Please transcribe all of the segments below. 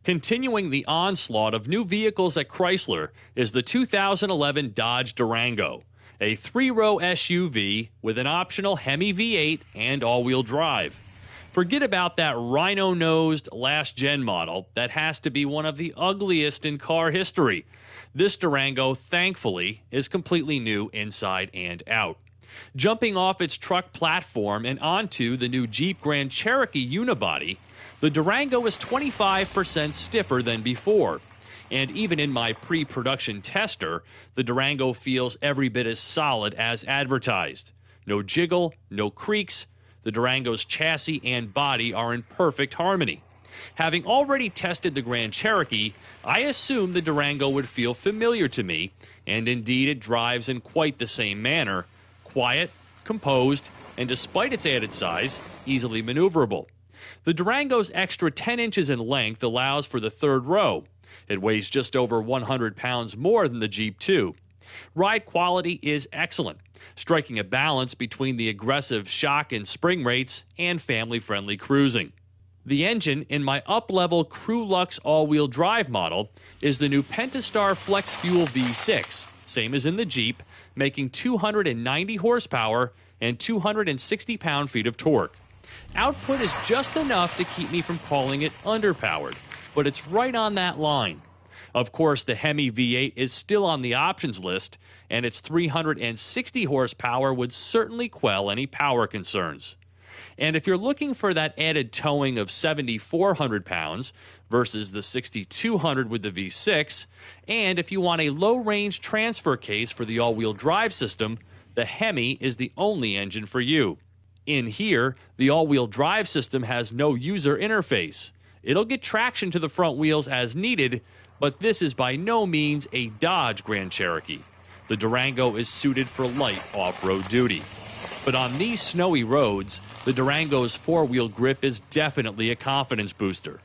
Continuing the onslaught of new vehicles at Chrysler is the 2011 Dodge Durango, a three-row SUV with an optional Hemi V8 and all-wheel drive. Forget about that rhino-nosed last-gen model that has to be one of the ugliest in car history. This Durango, thankfully, is completely new inside and out. Jumping off its truck platform and onto the new Jeep Grand Cherokee unibody, the Durango is 25% stiffer than before. And even in my pre-production tester, the Durango feels every bit as solid as advertised. No jiggle, no creaks. The Durango's chassis and body are in perfect harmony. Having already tested the Grand Cherokee, I assumed the Durango would feel familiar to me, and indeed it drives in quite the same manner. Quiet, composed, and despite its added size, easily maneuverable. The Durango's extra 10 inches in length allows for the third row. It weighs just over 100 pounds more than the Jeep, too. Ride quality is excellent, striking a balance between the aggressive shock and spring rates and family-friendly cruising. The engine in my up-level Crew Lux all-wheel drive model is the new Pentastar Flex Fuel V6, same as in the Jeep, making 290 horsepower and 260 pound-feet of torque. Output is just enough to keep me from calling it underpowered, but it's right on that line. Of course, the Hemi V8 is still on the options list, and its 360 horsepower would certainly quell any power concerns. And if you're looking for that added towing of 7,400 pounds versus the 6,200 with the V6, and if you want a low-range transfer case for the all-wheel drive system, the Hemi is the only engine for you. In here, the all-wheel drive system has no user interface. It'll get traction to the front wheels as needed, but this is by no means a Dodge Grand Cherokee. The Durango is suited for light off-road duty. But on these snowy roads, the Durango's four-wheel grip is definitely a confidence booster.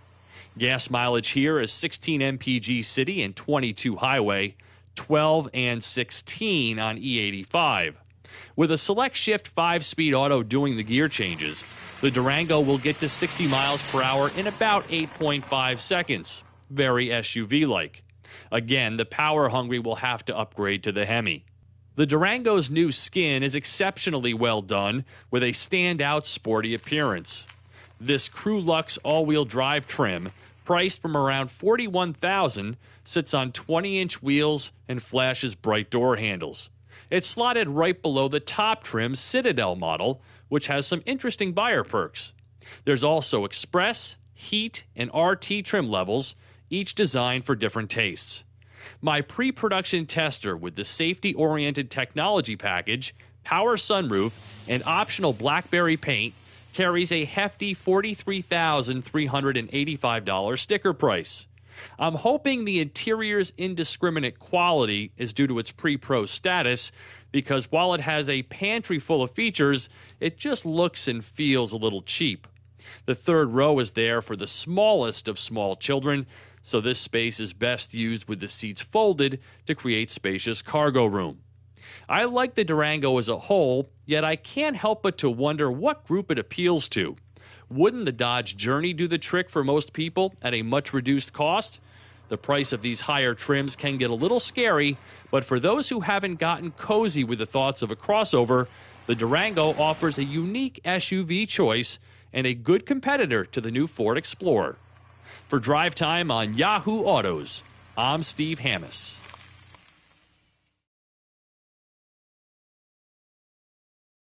Gas mileage here is 16 mpg city and 22 highway, 12 and 16 on E85. With a select shift 5-speed auto doing the gear changes, the Durango will get to 60 miles per hour in about 8.5 seconds. Very SUV-like. Again, the power hungry will have to upgrade to the Hemi. The Durango's new skin is exceptionally well done, with a standout sporty appearance. This Crew Lux all-wheel drive trim, priced from around $41,000, sits on 20-inch wheels and flashes bright door handles. It's slotted right below the top trim Citadel model, which has some interesting buyer perks. There's also Express, Heat, and RT trim levels, each designed for different tastes. My pre-production tester with the safety-oriented technology package, power sunroof, and optional BlackBerry paint carries a hefty $43,385 sticker price. I'm hoping the interior's indiscriminate quality is due to its pre-pro status, because while it has a pantry full of features, it just looks and feels a little cheap. The third row is there for the smallest of small children, so this space is best used with the seats folded to create spacious cargo room. I like the Durango as a whole, yet I can't help but to wonder what group it appeals to. Wouldn't the Dodge Journey do the trick for most people at a much reduced cost? The price of these higher trims can get a little scary, but for those who haven't gotten cozy with the thoughts of a crossover, the Durango offers a unique SUV choice and a good competitor to the new Ford Explorer. For Drive Time on Yahoo Autos, I'm Steve Hammis.